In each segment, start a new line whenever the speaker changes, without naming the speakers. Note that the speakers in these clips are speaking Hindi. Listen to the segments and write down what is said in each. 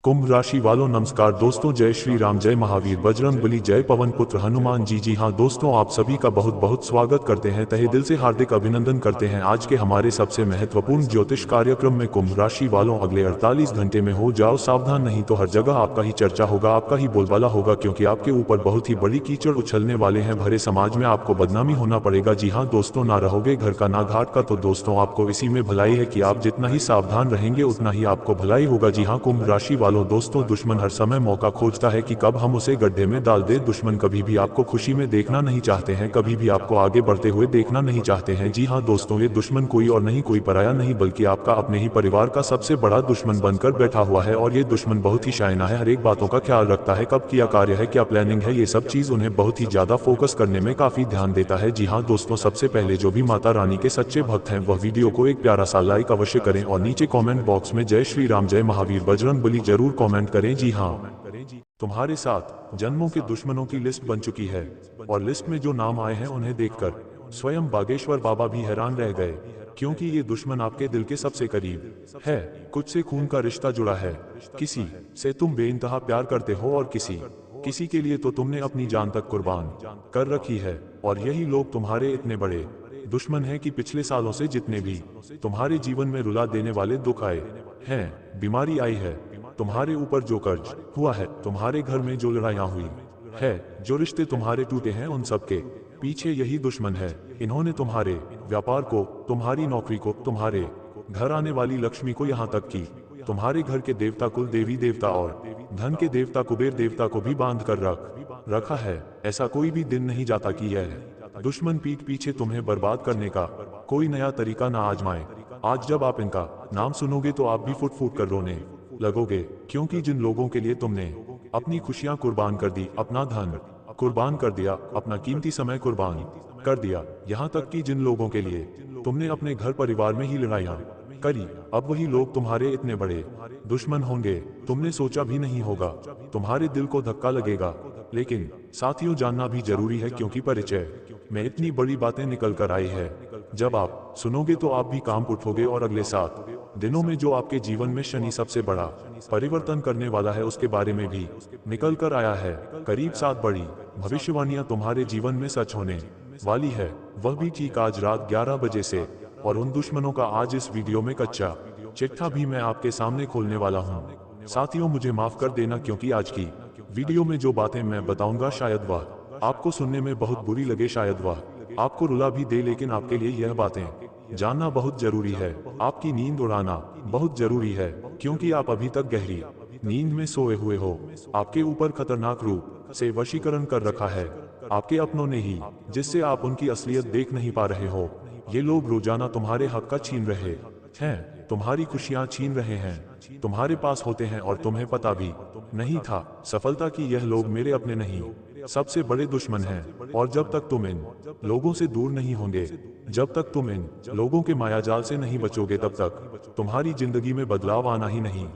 कुंभ राशि वालों नमस्कार दोस्तों, जय श्री राम, जय महावीर बजरंग बली, जय पवन पुत्र हनुमान जी। जी हाँ दोस्तों, आप सभी का बहुत बहुत स्वागत करते हैं, तहे दिल से हार्दिक अभिनंदन करते हैं। आज के हमारे सबसे महत्वपूर्ण ज्योतिष कार्यक्रम में कुंभ राशि वालों अगले 48 घंटे में हो जाओ सावधान, नहीं तो हर जगह आपका ही चर्चा होगा, आपका ही बोलबाला होगा, क्योंकि आपके ऊपर बहुत ही बड़ी कीचड़ उछलने वाले हैं। भरे समाज में आपको बदनामी होना पड़ेगा। जी हाँ दोस्तों, ना रहोगे घर का ना घाट का, तो दोस्तों आपको इसी में भलाई है कि आप जितना ही सावधान रहेंगे उतना ही आपको भलाई होगा। जी हाँ कुंभ राशि वालों दोस्तों, दुश्मन हर समय मौका खोजता है कि कब हम उसे गड्ढे में डाल दे। दुश्मन कभी भी आपको खुशी में देखना नहीं चाहते हैं, कभी भी आपको आगे बढ़ते हुए देखना नहीं चाहते हैं। जी हाँ दोस्तों, ये दुश्मन कोई और नहीं, कोई पराया नहीं, बल्कि आपका अपने ही परिवार का सबसे बड़ा दुश्मन बनकर बैठा हुआ है। और ये दुश्मन बहुत ही शायना है, हर एक बातों का ख्याल रखता है, कब क्या कार्य है, क्या प्लानिंग है, ये सब चीज उन्हें बहुत ही ज्यादा फोकस करने में काफी ध्यान देता है। जी हाँ दोस्तों, सबसे पहले जो भी माता रानी के सच्चे भक्त हैं वह वीडियो को एक प्यारा सा लाइक अवश्य करें और नीचे कमेंट बॉक्स में जय श्री राम, जय महावीर बजरंग बली जरूर कमेंट करें। जी हाँ, तुम्हारे साथ जन्मों के दुश्मनों की लिस्ट बन चुकी है और लिस्ट में जो नाम आए हैं उन्हें देखकर स्वयं बागेश्वर बाबा भी हैरान रह गए, क्योंकि ये दुश्मन आपके दिल के सबसे करीब है। कुछ से खून का रिश्ता जुड़ा है, किसी से तुम बेइंतहा प्यार करते हो और किसी के लिए तो तुमने अपनी जान तक कुर्बान कर रखी है। और यही लोग तुम्हारे इतने बड़े दुश्मन हैं कि पिछले सालों से जितने भी तुम्हारे जीवन में रुला देने वाले दुख आए हैं, बीमारी आई है, तुम्हारे ऊपर जो कर्ज हुआ है, तुम्हारे घर में जो लड़ाइयां हुई है, जो रिश्ते तुम्हारे टूटे हैं, उन सब के पीछे यही दुश्मन है। इन्होंने तुम्हारे व्यापार को, तुम्हारी नौकरी को, तुम्हारे घर आने वाली लक्ष्मी को, यहाँ तक कि तुम्हारे घर के देवता कुल देवी देवता और धन के देवता कुबेर देवता को भी बांध कर रखा है। ऐसा कोई भी दिन नहीं जाता कि यह दुश्मन पीठ पीछे तुम्हें बर्बाद करने का कोई नया तरीका ना आजमाए। आज जब आप इनका नाम सुनोगे तो आप भी फुट फुट कर रोने लगोगे, क्योंकि जिन लोगों के लिए तुमने अपनी खुशियां कुर्बान कर दी, अपना धन कुर्बान कर दिया, अपना कीमती समय कुर्बान कर दिया, यहाँ तक कि जिन लोगों के लिए तुमने अपने घर परिवार में ही लड़ाइयां करी, अब वही लोग तुम्हारे इतने बड़े दुश्मन होंगे, तुमने सोचा भी नहीं होगा। तुम्हारे दिल को धक्का लगेगा, लेकिन साथियों जानना भी जरूरी है, क्योंकि परिचय में इतनी बड़ी बातें निकल कर आई है। जब आप सुनोगे तो आप भी काम उठोगे और अगले 7 दिनों में जो आपके जीवन में शनि सबसे बड़ा परिवर्तन करने वाला है उसके बारे में भी निकल कर आया है। करीब 7 बड़ी भविष्यवाणियां तुम्हारे जीवन में सच होने वाली है, वह भी ठीक आज रात 11 बजे से। और उन दुश्मनों का आज इस वीडियो में कच्चा चिट्ठा भी मैं आपके सामने खोलने वाला हूँ। साथियों मुझे माफ कर देना, क्योंकि आज की वीडियो में जो बातें मैं बताऊंगा शायद वह आपको सुनने में बहुत बुरी लगे, शायद वह आपको रुला भी दे, लेकिन आपके लिए यह बातें जानना बहुत जरूरी है। आपकी नींद उड़ाना बहुत जरूरी है, क्योंकि आप अभी तक गहरी नींद में सोए हुए हो। आपके ऊपर खतरनाक रूप से वशीकरण कर रखा है आपके अपनों ने ही, जिससे आप उनकी असलियत देख नहीं पा रहे हो। ये लोग रोजाना तुम्हारे हक का छीन रहे हैं, तुम्हारी खुशियां छीन रहे हैं, तुम्हारे पास होते हैं और तुम्हें पता भी नहीं था। सफलता की यह लोग मेरे अपने नहीं, सबसे बड़े दुश्मन हैं। और जब तक तुम इन लोगों से दूर नहीं होंगे, जब तक तुम इन लोगों के मायाजाल से नहीं बचोगे, तब तक तुम्हारी जिंदगी में बदलाव आना ही नहीं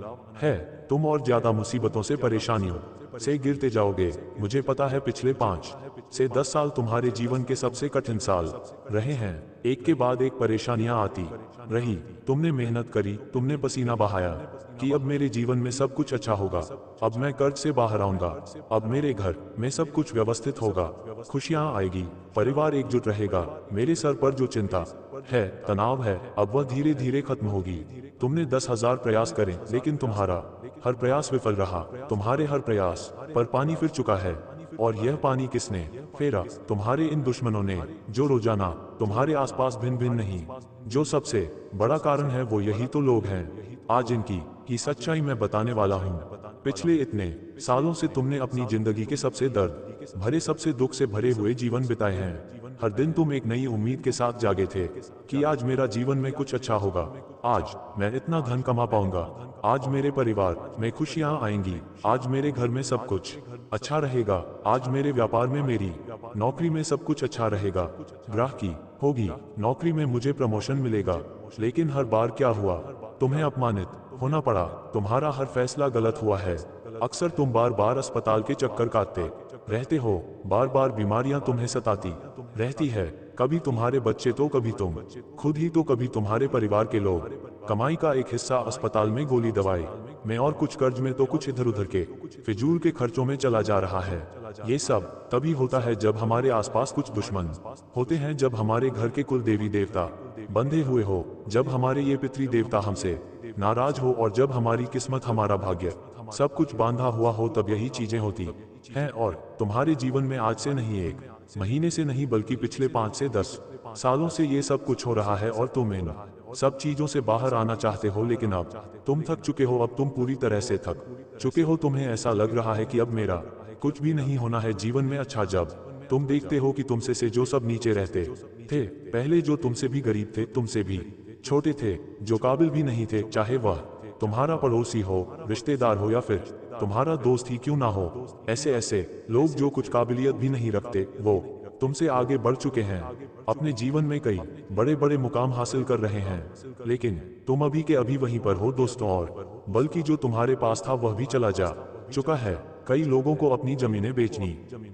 है। तुम और ज्यादा मुसीबतों से, परेशानियों से गिरते जाओगे। मुझे पता है पिछले 5 से 10 साल तुम्हारे जीवन के सबसे कठिन साल रहे हैं। एक के बाद एक परेशानियां आती रही, तुमने मेहनत करी, तुमने पसीना बहाया कि अब मेरे जीवन में सब कुछ अच्छा होगा, अब मैं कर्ज से बाहर आऊंगा, अब मेरे घर में सब कुछ व्यवस्थित होगा, खुशियां आएगी, परिवार एकजुट रहेगा, मेरे सर पर जो चिंता है, तनाव है, अब वह धीरे धीरे खत्म होगी। तुमने 10,000 प्रयास करें, लेकिन तुम्हारा हर प्रयास विफल रहा। तुम्हारे हर प्रयास पर पानी फिर चुका है, और यह पानी किसने फेरा? तुम्हारे इन दुश्मनों ने, जो रोजाना तुम्हारे आसपास भिन्न भिन्न नहीं। जो सबसे बड़ा कारण है वो यही तो लोग हैं। आज इनकी ही सच्चाई मैं बताने वाला हूँ। पिछले इतने सालों से तुमने अपनी जिंदगी के सबसे दर्द भरे, सबसे दुख से भरे हुए जीवन बिताए हैं। हर दिन तुम एक नई उम्मीद के साथ जागे थे कि आज मेरा जीवन में कुछ अच्छा होगा, आज मैं इतना धन कमा पाऊंगा, आज मेरे परिवार में खुशियां आएंगी, आज मेरे घर में सब कुछ अच्छा रहेगा, आज मेरे व्यापार में, मेरी नौकरी में सब कुछ अच्छा रहेगा, ग्राहकी होगी, नौकरी में मुझे प्रमोशन मिलेगा। लेकिन हर बार क्या हुआ? तुम्हें अपमानित होना पड़ा, तुम्हारा हर फैसला गलत हुआ है। अक्सर तुम बार बार अस्पताल के चक्कर काटते रहते हो, बार बार बीमारियां तुम्हें सताती रहती है, कभी तुम्हारे बच्चे तो कभी तुम खुद ही तो कभी तुम्हारे परिवार के लोग। कमाई का एक हिस्सा अस्पताल में गोली दवाई मैं और कुछ कर्ज में तो कुछ इधर उधर के फिजूल के खर्चों में चला जा रहा है। ये सब तभी होता है जब हमारे आसपास कुछ दुश्मन होते हैं, जब हमारे घर के कुल देवी देवता बंधे हुए हो, जब हमारे ये पितृ देवता हमसे नाराज हो और जब हमारी किस्मत, हमारा भाग्य सब कुछ बांधा हुआ हो, तब यही चीजें होती हैं। और तुम्हारे जीवन में आज से नहीं, एक महीने से नहीं, बल्कि पिछले 5 से 10 सालों से ये सब कुछ हो रहा है और तुम इन सब चीजों से बाहर आना चाहते हो, लेकिन अब तुम थक चुके हो। अब तुम पूरी तरह से थक चुके हो। तुम्हें ऐसा लग रहा है कि अब मेरा कुछ भी नहीं होना है जीवन में। अच्छा, जब तुम देखते हो कि तुमसे से जो सब नीचे रहते थे पहले, जो तुमसे भी गरीब थे, तुमसे भी छोटे थे, जो काबिल भी नहीं थे, चाहे वह तुम्हारा पड़ोसी हो, रिश्तेदार हो या फिर तुम्हारा दोस्त ही क्यों ना हो, ऐसे ऐसे लोग जो कुछ काबिलियत भी नहीं रखते, वो तुमसे आगे बढ़ चुके हैं, अपने जीवन में कई बड़े बड़े मुकाम हासिल कर रहे हैं, लेकिन तुम अभी के अभी वहीं पर हो दोस्तों। और बल्कि जो तुम्हारे पास था वह भी चला जा चुका है। कई लोगों को अपनी जमीनें बेचनी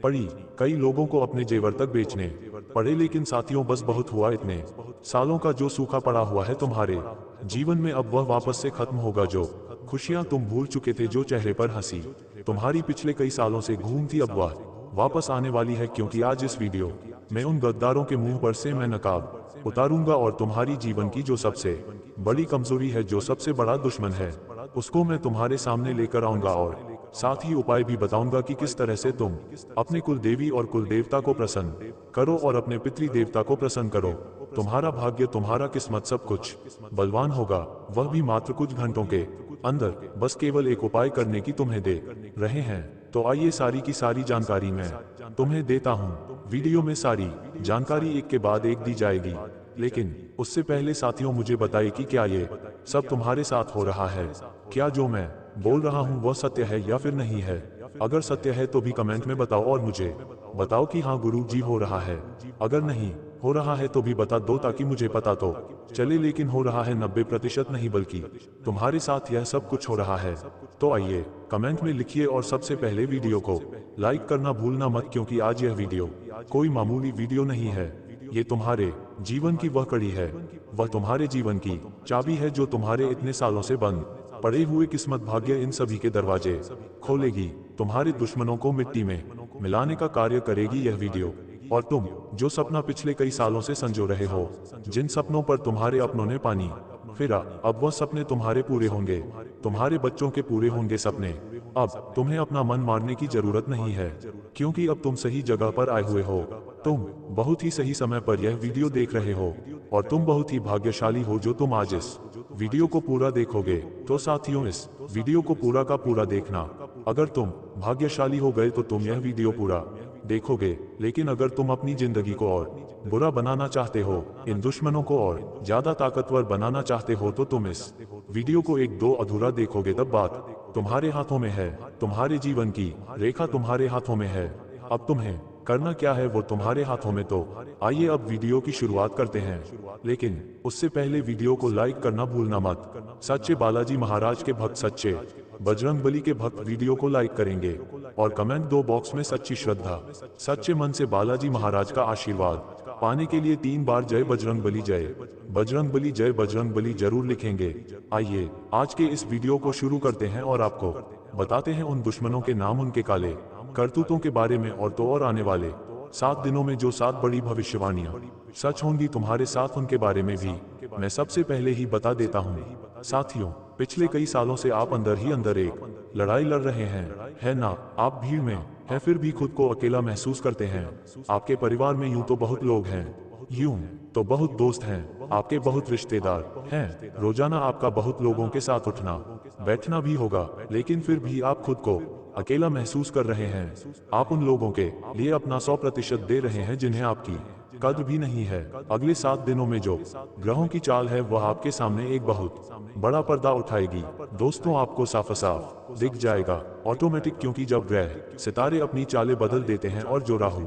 पड़ी, कई लोगों को अपने जेवर तक बेचने पड़े, लेकिन साथियों, बस बहुत हुआ। इतने सालों का जो सूखा पड़ा हुआ है तुम्हारे जीवन में, अब वह वापस से खत्म होगा। जो खुशियां तुम भूल चुके थे, जो चेहरे पर हंसी तुम्हारी पिछले कई सालों से घूमती, अब वह वापस आने वाली है। क्योंकि आज इस वीडियो में उन गद्दारों के मुंह पर से मैं नकाब उतारूंगा और तुम्हारी जीवन की जो सबसे बड़ी कमजोरी है, जो सबसे बड़ा दुश्मन है, उसको मैं तुम्हारे सामने लेकर आऊंगा और साथ ही उपाय भी बताऊंगा कि किस तरह से तुम अपने कुल देवी और कुल देवता को प्रसन्न करो और अपने पितृ देवता को प्रसन्न करो। तुम्हारा भाग्य, तुम्हारा किस्मत, सब कुछ बलवान होगा, वह भी मात्र कुछ घंटों के अंदर। बस केवल एक उपाय करने की तुम्हें दे रहे हैं। तो आइए, सारी की सारी जानकारी मैं तुम्हें देता हूँ। वीडियो में सारी जानकारी एक के बाद एक दी जाएगी, लेकिन उससे पहले साथियों, मुझे बताइए कि क्या ये सब तुम्हारे साथ हो रहा है? क्या जो मैं बोल रहा हूँ वह सत्य है या फिर नहीं है? अगर सत्य है तो भी कमेंट में बताओ और मुझे बताओ कि हाँ गुरु जी हो रहा है। अगर नहीं हो रहा है तो भी बता दो, ताकि मुझे पता तो चले। लेकिन हो रहा है 90% नहीं, बल्कि तुम्हारे साथ यह सब कुछ हो रहा है। तो आइए, कमेंट में लिखिए और सबसे पहले वीडियो को लाइक करना भूलना मत, क्योंकि आज यह वीडियो कोई मामूली वीडियो नहीं है। ये तुम्हारे जीवन की वह कड़ी है, वह तुम्हारे जीवन की चाबी है, जो तुम्हारे इतने सालों से बंद पड़े हुए किस्मत, भाग्य, इन सभी के दरवाजे खोलेगी। तुम्हारे दुश्मनों को मिट्टी में मिलाने का कार्य करेगी यह वीडियो। और तुम जो सपना पिछले कई सालों से संजो रहे हो, जिन सपनों पर तुम्हारे अपनों ने पानी फिरा, अब वह सपने तुम्हारे पूरे होंगे, तुम्हारे बच्चों के पूरे होंगे सपने। अब तुम्हें अपना मन मारने की जरूरत नहीं है, क्योंकि अब तुम सही जगह पर आए हुए हो। तुम बहुत ही सही समय पर यह वीडियो देख रहे हो और तुम बहुत ही भाग्यशाली हो जो तुम आज इस वीडियो को पूरा देखोगे। तो साथियों, इस वीडियो को पूरा का पूरा देखना। अगर तुम भाग्यशाली हो गए तो तुम यह वीडियो पूरा देखोगे, लेकिन अगर तुम अपनी जिंदगी को और बुरा बनाना चाहते हो, इन दुश्मनों को और ज्यादा ताकतवर बनाना चाहते हो, तो तुम इस वीडियो को 1-2 अधूरा देखोगे। तब बात तुम्हारे हाथों में है, तुम्हारे जीवन की रेखा तुम्हारे हाथों में है। अब तुम्हें करना क्या है वो तुम्हारे हाथों में। तो आइए अब वीडियो की शुरुआत करते हैं, लेकिन उससे पहले वीडियो को लाइक करना भूलना मत। सच्चे बालाजी महाराज के भक्त, सच्चे बजरंगबली के भक्त वीडियो को लाइक करेंगे और कमेंट 2 बॉक्स में सच्ची श्रद्धा, सच्चे मन से बालाजी महाराज का आशीर्वाद पाने के लिए 3 बार जय बजरंगबली, जय बजरंगबली, जय बजरंगबली जरूर लिखेंगे। आइए आज के इस वीडियो को शुरू करते हैं और आपको बताते हैं उन दुश्मनों के नाम, उनके काले करतूतों के बारे में, और तो और आने वाले 7 दिनों में जो 7 बड़ी भविष्यवाणियां सच होंगी तुम्हारे साथ, उनके बारे में भी मैं सबसे पहले ही बता देता हूँ। साथियों, पिछले कई सालों से आप अंदर ही अंदर एक लड़ाई लड़ रहे हैं, है ना? आप भीड़ में हैं, फिर भी खुद को अकेला महसूस करते हैं। आपके परिवार में यूं तो बहुत लोग हैं, यूं तो बहुत दोस्त हैं, आपके बहुत रिश्तेदार हैं, रोजाना आपका बहुत लोगों के साथ उठना बैठना भी होगा, लेकिन फिर भी आप खुद को अकेला महसूस कर रहे हैं। आप उन लोगों के लिए अपना 100% दे रहे हैं जिन्हें आपकी कद्र भी नहीं है। अगले 7 दिनों में जो ग्रहों की चाल है वह आपके सामने एक बहुत बड़ा पर्दा उठाएगी दोस्तों। आपको साफ साफ दिख जाएगा ऑटोमेटिक, क्योंकि जब ग्रह सितारे अपनी चालें बदल देते हैं और जो राहु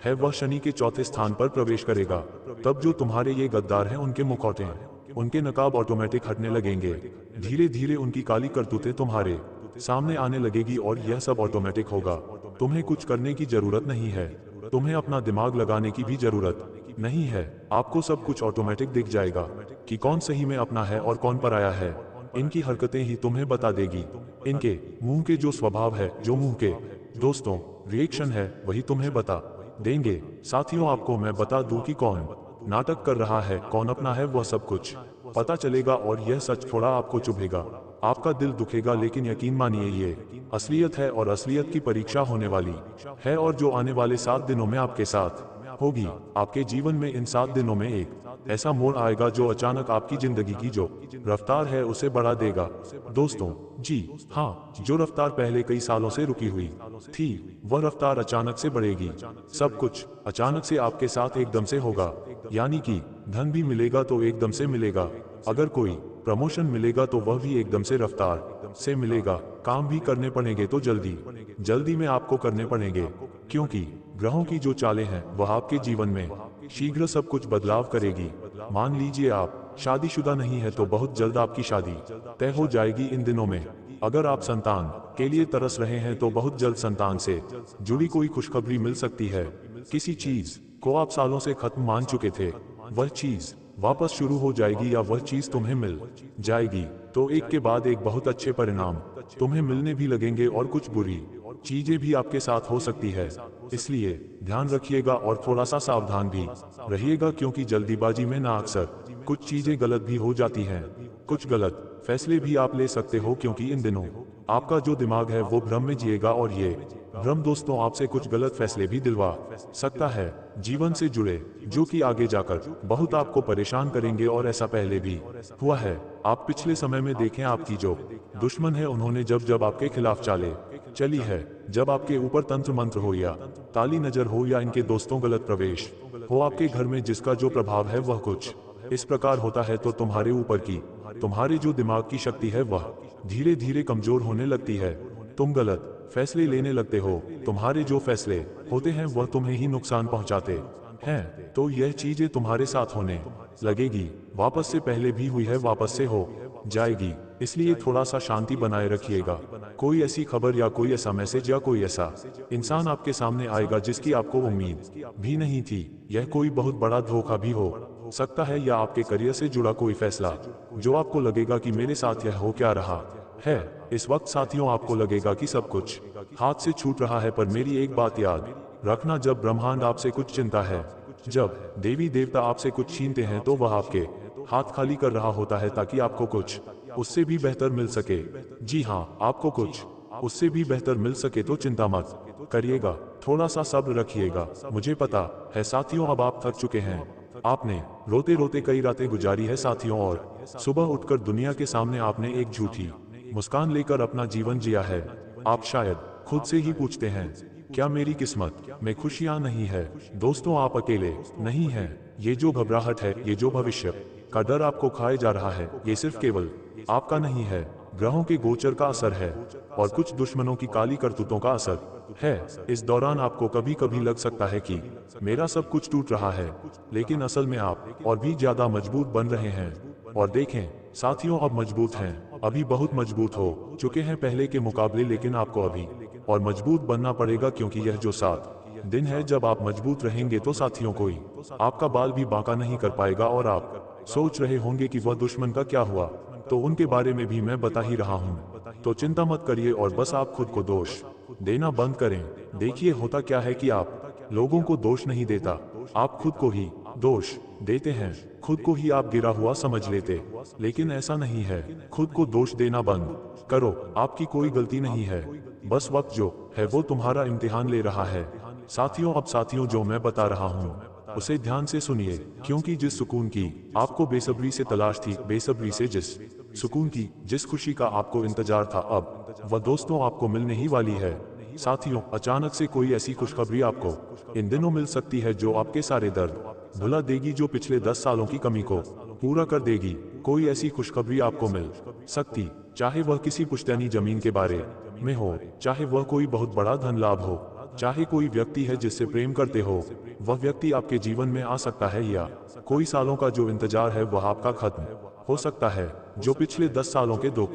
है वह शनि के चौथे स्थान पर प्रवेश करेगा, तब जो तुम्हारे ये गद्दार हैं उनके मुखौटे, उनके नकाब ऑटोमेटिक हटने लगेंगे। धीरे धीरे उनकी काली करतूतें तुम्हारे सामने आने लगेगी और यह सब ऑटोमेटिक होगा। तुम्हें कुछ करने की जरूरत नहीं है, तुम्हें अपना दिमाग लगाने की भी जरूरत नहीं है। आपको सब कुछ ऑटोमेटिक दिख जाएगा कि कौन सही में अपना है और कौन पराया है। इनकी हरकतें ही तुम्हें बता देगी। इनके मुंह के जो स्वभाव है, जो मुंह के दोस्तों रिएक्शन है, वही तुम्हें बता देंगे। साथियों, आपको मैं बता दूं कि कौन नाटक कर रहा है, कौन अपना है, वह सब कुछ पता चलेगा। और यह सच थोड़ा आपको चुभेगा, आपका दिल दुखेगा, लेकिन यकीन मानिए ये असलियत है और असलियत की परीक्षा होने वाली है, और जो आने वाले 7 दिनों में आपके साथ होगी। आपके जीवन में इन 7 दिनों में एक ऐसा मोड़ आएगा जो अचानक आपकी जिंदगी की जो रफ्तार है उसे बढ़ा देगा। दोस्तों, जी हाँ, जो रफ्तार पहले कई सालों से रुकी हुई थी, वह रफ्तार अचानक से बढ़ेगी। सब कुछ अचानक से आपके साथ एकदम से होगा, यानी कि धन भी मिलेगा तो एकदम से मिलेगा। अगर कोई प्रमोशन मिलेगा तो वह भी एकदम से रफ्तार से मिलेगा। काम भी करने पड़ेंगे तो जल्दी जल्दी में आपको करने पड़ेंगे, क्योंकि ग्रहों की जो चालें हैं वह आपके जीवन में शीघ्र सब कुछ बदलाव करेगी। मान लीजिए आप शादीशुदा नहीं है तो बहुत जल्द आपकी शादी तय हो जाएगी इन दिनों में। अगर आप संतान के लिए तरस रहे हैं तो बहुत जल्द संतान से जुड़ी कोई खुशखबरी मिल सकती है। किसी चीज को आप सालों से खत्म मान चुके थे, वह चीज वापस शुरू हो जाएगी, या वह चीज तुम्हें मिल जाएगी तो एक के बाद एक बहुत अच्छे परिणाम तुम्हें मिलने भी लगेंगे, और कुछ बुरी चीजें भी आपके साथ हो सकती है। इसलिए ध्यान रखिएगा और थोड़ा सा सावधान भी रहिएगा, क्योंकि जल्दीबाजी में ना अक्सर कुछ चीजें गलत भी हो जाती हैं। कुछ गलत फैसले भी आप ले सकते हो, क्योंकि इन दिनों आपका जो दिमाग है वो भ्रम में जिएगा, और ये भ्रम दोस्तों आपसे कुछ गलत फैसले भी दिलवा सकता है जीवन से जुड़े, जो कि आगे जाकर बहुत आपको परेशान करेंगे। और ऐसा पहले भी हुआ है। आप पिछले समय में देखें, आपकी जो दुश्मन है उन्होंने जब जब आपके खिलाफ चाले चली है, जब आपके ऊपर तंत्र मंत्र हो या ताली नजर हो या इनके दोस्तों गलत प्रवेश हो आपके घर में, जिसका जो प्रभाव है वह कुछ इस प्रकार होता है, तो तुम्हारे ऊपर की तुम्हारे जो दिमाग की शक्ति है वह धीरे धीरे कमजोर होने लगती है। तुम गलत फैसले लेने लगते हो, तुम्हारे जो फैसले होते हैं वह तुम्हें ही नुकसान पहुंचाते हैं। तो यह चीजें तुम्हारे साथ होने लगेगी, वापस से पहले भी हुई है, वापस से हो जाएगी। इसलिए थोड़ा सा शांति बनाए रखिएगा। कोई ऐसी खबर या कोई ऐसा मैसेज या कोई ऐसा इंसान आपके सामने आएगा जिसकी आपको उम्मीद भी नहीं थी। यह कोई बहुत बड़ा धोखा भी हो सकता है, या आपके करियर से जुड़ा कोई फैसला जो आपको लगेगा कि मेरे साथ यह हो क्या रहा है। इस वक्त साथियों आपको लगेगा कि सब कुछ हाथ से छूट रहा है, पर मेरी एक बात याद रखना, जब ब्रह्मांड आपसे कुछ चिंता है, जब देवी देवता आपसे कुछ छीनते हैं, तो वह आपके हाथ खाली कर रहा होता है ताकि आपको कुछ उससे भी बेहतर मिल सके। जी हाँ, आपको कुछ उससे भी बेहतर मिल सके, तो चिंता मत करिएगा, थोड़ा सा सब्र रखिएगा। मुझे पता है साथियों, अब आप थक चुके हैं, आपने रोते रोते कई रातें गुजारी है साथियों, और सुबह उठकर दुनिया के सामने आपने एक झूठी मुस्कान लेकर अपना जीवन जिया है। आप शायद खुद से ही पूछते हैं, क्या मेरी किस्मत में खुशियां नहीं है? दोस्तों, आप अकेले नहीं हैं। ये जो घबराहट है, ये जो भविष्य का डर आपको खाए जा रहा है, ये सिर्फ केवल आपका नहीं है, ग्रहों के गोचर का असर है और कुछ दुश्मनों की काली करतूतों का असर है। इस दौरान आपको कभी कभी लग सकता है कि मेरा सब कुछ टूट रहा है, लेकिन असल में आप और भी ज्यादा मजबूत बन रहे हैं। और देखें साथियों, अब मजबूत हैं, अभी बहुत मजबूत हो चुके हैं पहले के मुकाबले, लेकिन आपको अभी और मजबूत बनना पड़ेगा, क्योंकि यह जो 7 दिन है जब आप मजबूत रहेंगे तो साथियों कोई आपका बाल भी बांका नहीं कर पाएगा। और आप सोच रहे होंगे कि वह दुश्मन का क्या हुआ, तो उनके बारे में भी मैं बता ही रहा हूँ। तो चिंता मत करिए और बस आप खुद को दोष देना बंद करें। देखिए होता क्या है कि आप लोगों को दोष नहीं देता, आप खुद को ही दोष देते हैं। खुद को ही आप गिरा हुआ समझ लेते, लेकिन ऐसा नहीं है। खुद को दोष देना बंद करो, आपकी कोई गलती नहीं है, बस वक्त जो है वो तुम्हारा इम्तिहान ले रहा है। साथियों, अब साथियों जो मैं बता रहा हूँ उसे ध्यान से सुनिए, क्योंकि जिस सुकून की आपको बेसब्री से तलाश थी, बेसब्री से जिस सुकून की, जिस खुशी का आपको इंतजार था, अब वह दोस्तों आपको मिलने ही वाली है। साथियों, अचानक से कोई ऐसी खुशखबरी आपको इन दिनों मिल सकती है जो आपके सारे दर्द भुला देगी, जो पिछले 10 सालों की कमी को पूरा कर देगी। कोई ऐसी खुशखबरी आपको मिल सकती, चाहे वह किसी पुश्तैनी जमीन के बारे में हो, चाहे वह कोई बहुत बड़ा धन लाभ हो, चाहे कोई व्यक्ति है जिससे प्रेम करते हो, वह व्यक्ति आपके जीवन में आ सकता है, या कोई सालों का जो इंतजार है वह आपका खत्म हो सकता है, जो पिछले 10 सालों के दुख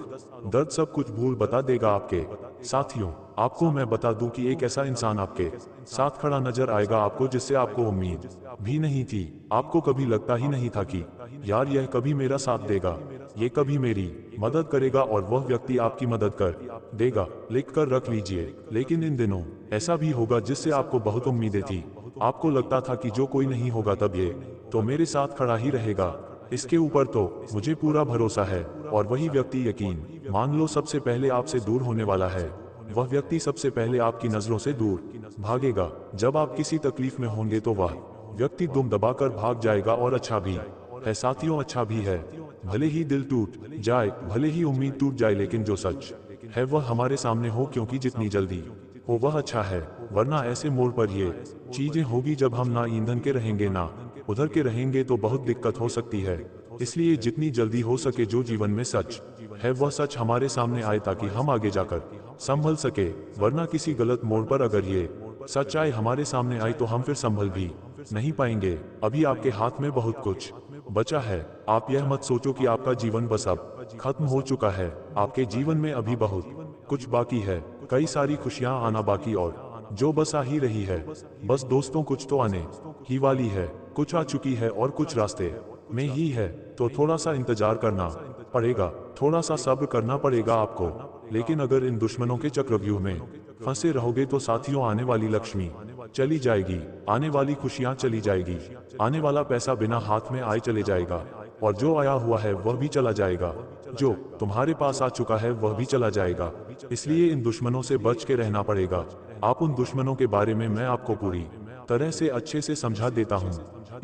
दर्द सब कुछ भूल बता देगा आपके। साथियों, आपको मैं बता दूं कि एक ऐसा इंसान आपके साथ खड़ा नजर आएगा आपको, जिससे आपको उम्मीद भी नहीं थी। आपको कभी लगता ही नहीं था कि यार यह कभी मेरा साथ देगा, ये कभी मेरी मदद करेगा और वह व्यक्ति आपकी मदद कर देगा। लिख कर रख लीजिए। लेकिन इन दिनों ऐसा भी होगा जिससे आपको बहुत उम्मीदें थी। आपको लगता था कि जो कोई नहीं होगा तब ये तो मेरे साथ खड़ा ही रहेगा, इसके ऊपर तो मुझे पूरा भरोसा है। और वही व्यक्ति यकीन मान लो सबसे पहले आपसे दूर होने वाला है। वह व्यक्ति सबसे पहले आपकी नजरों से दूर भागेगा। जब आप किसी तकलीफ में होंगे तो वह व्यक्ति दुम दबाकर भाग जाएगा। और अच्छा भी है साथियों, अच्छा भी है। भले ही दिल टूट जाए, भले ही उम्मीद टूट जाए, लेकिन जो सच है वह हमारे सामने हो, क्योंकि जितनी जल्दी हो वह अच्छा है। वरना ऐसे मोड़ पर ये चीजें होगी जब हम ना ईंधन के रहेंगे ना उधर के रहेंगे तो बहुत दिक्कत हो सकती है। इसलिए जितनी जल्दी हो सके जो जीवन में सच है वह सच हमारे सामने आए, ताकि हम आगे जाकर संभल सके। वरना किसी गलत मोड़ पर अगर ये सच्चाई हमारे सामने आई तो हम फिर संभल भी नहीं पाएंगे। अभी आपके हाथ में बहुत कुछ बचा है। आप यह मत सोचो कि आपका जीवन बस अब खत्म हो चुका है। आपके जीवन में अभी बहुत कुछ बाकी है। कई सारी खुशियां आना बाकी और जो बस आ ही रही है। बस दोस्तों कुछ तो आने ही वाली है, कुछ आ चुकी है और कुछ रास्ते में ही है। तो थोड़ा सा इंतजार करना पड़ेगा, थोड़ा सा सब्र करना पड़ेगा आपको। लेकिन अगर इन दुश्मनों के चक्रव्यूह में फंसे रहोगे तो साथियों आने वाली लक्ष्मी चली जाएगी, आने वाली खुशियां चली जाएगी, आने वाला पैसा बिना हाथ में आए चले जाएगा, और जो आया हुआ है वह भी चला जाएगा। जो तुम्हारे पास आ चुका है वह भी चला जाएगा। इसलिए इन दुश्मनों से बच के रहना पड़ेगा। आप उन दुश्मनों के बारे में मैं आपको पूरी तरह से अच्छे से समझा देता हूँ।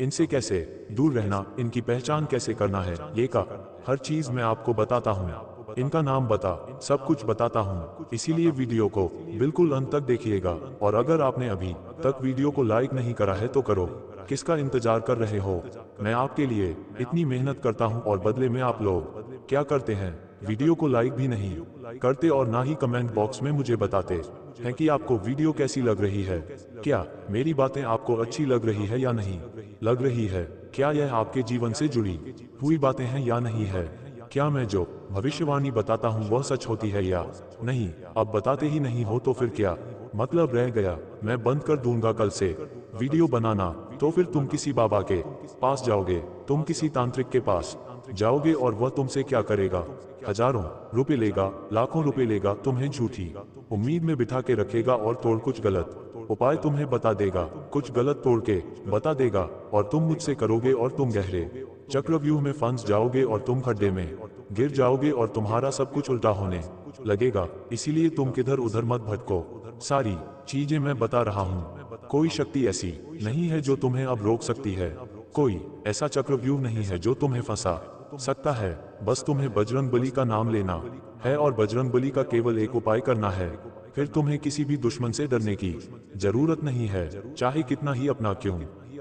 इनसे कैसे दूर रहना, इनकी पहचान कैसे करना है, ये का हर चीज मैं आपको बताता हूँ। इनका नाम बता सब कुछ बताता हूँ। इसीलिए वीडियो को बिल्कुल अंत तक देखिएगा। और अगर आपने अभी तक वीडियो को लाइक नहीं करा है तो करो, किसका इंतजार कर रहे हो? मैं आपके लिए इतनी मेहनत करता हूँ और बदले में आप लोग क्या करते हैं? वीडियो को लाइक भी नहीं करते और ना ही कमेंट बॉक्स में मुझे बताते हैं कि आपको वीडियो कैसी लग रही है। क्या मेरी बातें आपको अच्छी लग रही है या नहीं लग रही है? क्या यह आपके जीवन से जुड़ी हुई बातें हैं या नहीं है? क्या मैं जो भविष्यवाणी बताता हूँ वह सच होती है या नहीं? अब बताते ही नहीं हो तो फिर क्या मतलब रह गया? मैं बंद कर दूंगा कल से वीडियो बनाना, तो फिर तुम किसी बाबा के पास जाओगे, तुम किसी तांत्रिक के पास जाओगे और वह तुमसे क्या करेगा? हजारों रुपए लेगा, लाखों रुपए लेगा, तुम्हें झूठी उम्मीद में बिठा के रखेगा और तोड़ कुछ गलत उपाय तुम्हें बता देगा, कुछ गलत तोड़ के बता देगा, और तुम मुझसे करोगे और तुम गहरे चक्रव्यूह में फंस जाओगे और तुम खड्डे में गिर जाओगे और तुम्हारा सब कुछ उल्टा होने लगेगा। इसीलिए तुम किधर उधर मत भटको। सारी चीजें मैं बता रहा हूँ। कोई शक्ति ऐसी नहीं है जो तुम्हें अब रोक सकती है। कोई ऐसा चक्रव्यूह नहीं है जो तुम्हें फंसा सकता है। बस तुम्हें बजरंगबली का नाम लेना है और बजरंगबली का केवल एक उपाय करना है। फिर तुम्हें किसी भी दुश्मन से डरने की जरूरत नहीं है। चाहे कितना ही अपना क्यों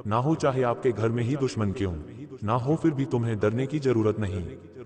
ना हो, चाहे आपके घर में ही दुश्मन क्यों ना हो, फिर भी तुम्हें डरने की जरूरत नहीं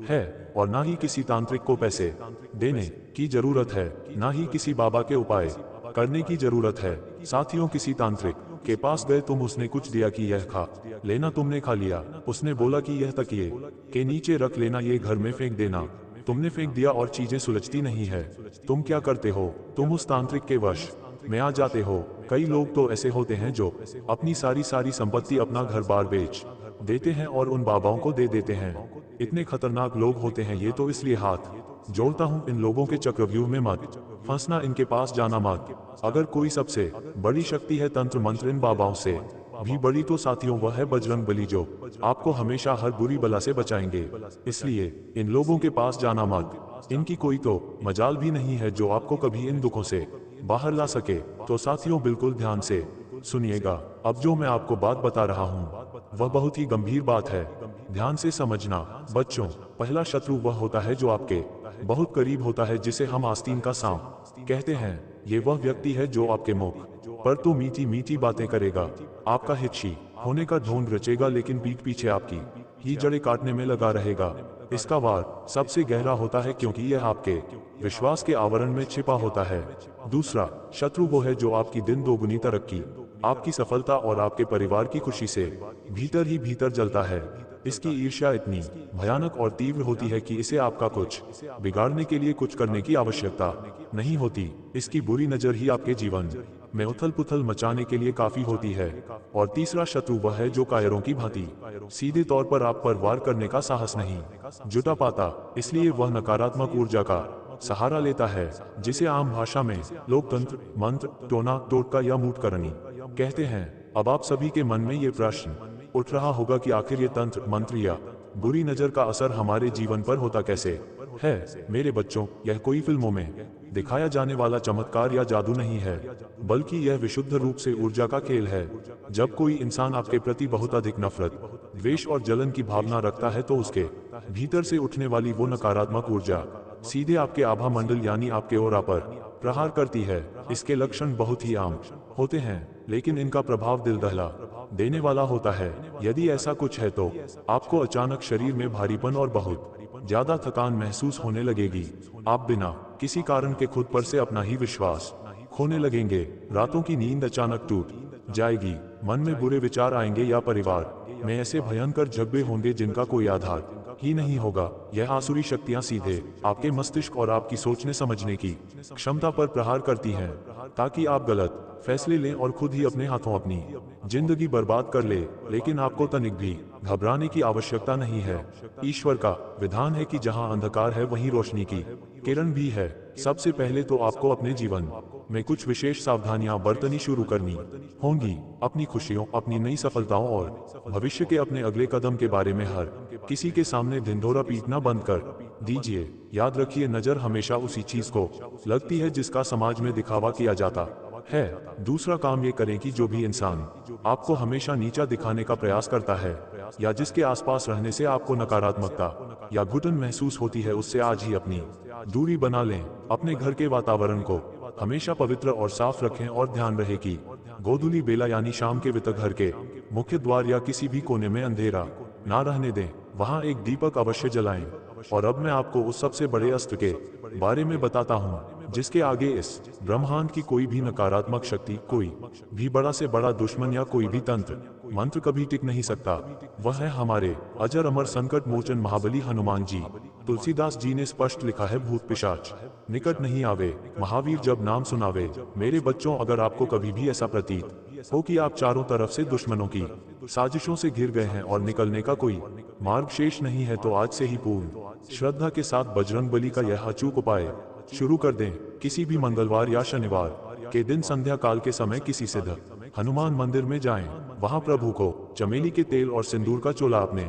है। और ना ही किसी तांत्रिक को पैसे देने की जरूरत है, ना ही किसी बाबा के उपाय करने की जरूरत है। साथियों, किसी तांत्रिक के पास गए तुम, उसने कुछ दिया कि यह खा लेना, तुमने खा लिया। उसने बोला कि यह तकिए के नीचे रख लेना, ये घर में फेंक देना, तुमने फेंक दिया और चीजें सुलझती नहीं है। तुम क्या करते हो? तुम उस तांत्रिक के वश में आ जाते हो। कई लोग तो ऐसे होते हैं जो अपनी सारी संपत्ति, अपना घर बार बेच देते हैं और उन बाबाओं को दे देते हैं। इतने खतरनाक लोग होते हैं ये। तो इसलिए हाथ जोड़ता हूँ, इन लोगों के चक्रव्यूह में मत फंसना, इनके पास जाना मत। अगर कोई सबसे बड़ी शक्ति है तंत्र मंत्र इन बाबाओं से भी बड़ी, तो साथियों वह है बजरंगबली, जो आपको हमेशा हर बुरी बला से बचाएंगे। इसलिए इन लोगों के पास जाना मत। इनकी कोई तो मजाल भी नहीं है जो आपको कभी इन दुखों से बाहर ला सके। तो साथियों बिल्कुल ध्यान से सुनिएगा। अब जो मैं आपको बात बता रहा हूँ वह बहुत ही गंभीर बात है। ध्यान से समझना। बच्चों, पहला शत्रु वह होता है जो आपके बहुत करीब होता है, जिसे हम आस्तीन का सांप कहते हैं। ये वह व्यक्ति है जो आपके मुख पर तो मीठी मीठी बातें करेगा, आपका हितशी होने का ढोंग रचेगा, लेकिन पीठ पीछे आपकी ही जड़ें काटने में लगा रहेगा। इसका वार सबसे गहरा होता है क्योंकि यह आपके विश्वास के आवरण में छिपा होता है। दूसरा शत्रु वो है जो आपकी दिन दोगुनी तरक्की, आपकी सफलता और आपके परिवार की खुशी से भीतर ही भीतर जलता है। इसकी ईर्ष्या इतनी भयानक और तीव्र होती है कि इसे आपका कुछ बिगाड़ने के लिए कुछ करने की आवश्यकता नहीं होती। इसकी बुरी नजर ही आपके जीवन में उथल पुथल मचाने के लिए काफी होती है। और तीसरा शत्रु वह है जो कायरों की भांति सीधे तौर पर आप पर वार करने का साहस नहीं जुटा पाता, इसलिए वह नकारात्मक ऊर्जा का सहारा लेता है, जिसे आम भाषा में लोकतंत्र, मंत्र, टोना टोटका या मूठकरणी कहते हैं। अब आप सभी के मन में ये प्रश्न उठ रहा होगा कि आखिर ये तंत्र, मंत्र या बुरी नजर का असर हमारे जीवन पर होता कैसे है। मेरे बच्चों, यह कोई फिल्मों में दिखाया जाने वाला चमत्कार या जादू नहीं है, बल्कि यह विशुद्ध रूप से ऊर्जा का खेल है। जब कोई इंसान आपके प्रति बहुत अधिक नफरत, द्वेष और जलन की भावना रखता है तो उसके भीतर से उठने वाली वो नकारात्मक ऊर्जा सीधे आपके आभा मंडल यानी आपके ओरा पर प्रहार करती है। इसके लक्षण बहुत ही आम होते हैं, लेकिन इनका प्रभाव दिल दहला देने वाला होता है। यदि ऐसा कुछ है तो आपको अचानक शरीर में भारीपन और बहुत ज्यादा थकान महसूस होने लगेगी। आप बिना किसी कारण के खुद पर से अपना ही विश्वास खोने लगेंगे। रातों की नींद अचानक टूट जाएगी। मन में बुरे विचार आएंगे या परिवार में ऐसे भयंकर झगड़े होंगे जिनका कोई आधार ही नहीं होगा। यह आसुरी शक्तियां सीधे आपके मस्तिष्क और आपकी सोचने समझने की क्षमता पर प्रहार करती हैं, ताकि आप गलत फैसले लें और खुद ही अपने हाथों अपनी जिंदगी बर्बाद कर ले। लेकिन आपको तनिक भी घबराने की आवश्यकता नहीं है। ईश्वर का विधान है कि जहां अंधकार है वहीं रोशनी की किरण भी है। सबसे पहले तो आपको अपने जीवन में कुछ विशेष सावधानियां बरतनी शुरू करनी होंगी। अपनी खुशियों, अपनी नई सफलताओं और भविष्य के अपने अगले कदम के बारे में हर किसी के सामने ढिंढोरा पीटना बंद कर दीजिए। याद रखिए, नजर हमेशा उसी चीज को लगती है जिसका समाज में दिखावा किया जाता है। दूसरा काम ये करें कि जो भी इंसान आपको हमेशा नीचा दिखाने का प्रयास करता है या जिसके आसपास रहने से आपको नकारात्मकता या घुटन महसूस होती है, उससे आज ही अपनी दूरी बना लें। अपने घर के वातावरण को हमेशा पवित्र और साफ रखें और ध्यान रहे कि गोधूली बेला यानी शाम के वितक घर के मुख्य द्वार या किसी भी कोने में अंधेरा ना रहने दें। वहां एक दीपक अवश्य जलाएं। और अब मैं आपको उस सबसे बड़े अस्त्र के बारे में बताता हूं, जिसके आगे इस ब्रह्मांड की कोई भी नकारात्मक शक्ति, कोई भी बड़ा से बड़ा दुश्मन या कोई भी तंत्र मंत्र कभी टिक नहीं सकता। वह है हमारे अजर अमर संकट मोचन महाबली हनुमान जी। तुलसीदास जी ने स्पष्ट लिखा है, भूत पिशाच निकट नहीं आवे, महावीर जब नाम सुनावे। मेरे बच्चों, अगर आपको कभी भी ऐसा प्रतीत हो कि आप चारों तरफ से दुश्मनों की साजिशों से घिर गए हैं और निकलने का कोई मार्ग शेष नहीं है, तो आज से ही पूर्ण श्रद्धा के साथ बजरंगबली का यह अचूक उपाय शुरू कर दें। किसी भी मंगलवार या शनिवार के दिन संध्या काल के समय किसी सिद्ध हनुमान मंदिर में जाएं। वहां प्रभु को चमेली के तेल और सिंदूर का चोला अपने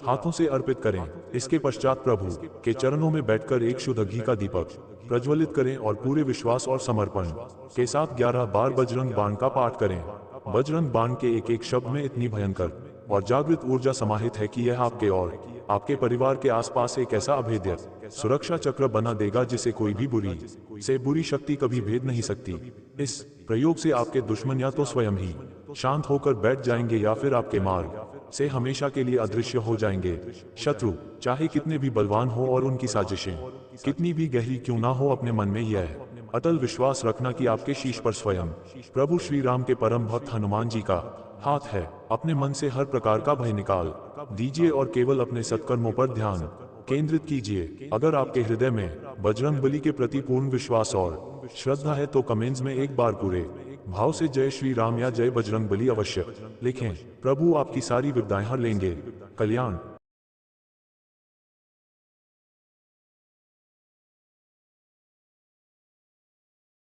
हाथों से अर्पित करें। इसके पश्चात प्रभु के चरणों में बैठकर एक शुद्ध घी का दीपक प्रज्वलित करें और पूरे विश्वास और समर्पण के साथ 11 बार बजरंग बाण का पाठ करें। बजरंग बाण के एक एक शब्द में इतनी भयंकर और जागृत ऊर्जा समाहित है कि यह आपके और आपके परिवार के आसपास एक ऐसा अभेद्य सुरक्षा चक्र बना देगा जिसे कोई भी बुरी से बुरी शक्ति कभी भेद नहीं सकती। इस प्रयोग से आपके दुश्मन या तो स्वयं ही शांत होकर बैठ जाएंगे या फिर आपके मार्ग से हमेशा के लिए अदृश्य हो जाएंगे। शत्रु चाहे कितने भी बलवान हो और उनकी साजिशें कितनी भी गहरी क्यों ना हो, अपने मन में यह अटल विश्वास रखना कि आपके शीश पर स्वयं प्रभु श्री राम के परम भक्त हनुमान जी का हाथ है। अपने मन से हर प्रकार का भय निकाल दीजिए और केवल अपने सत्कर्मों पर ध्यान केंद्रित कीजिए। अगर आपके हृदय में बजरंगबली के प्रति पूर्ण विश्वास और श्रद्धा है तो कमेंट्स में एक बार पूरे भाव से जय श्री राम या जय बजरंगबली अवश्य लिखें। प्रभु आपकी सारी विपदाएं हर लेंगे। कल्याण।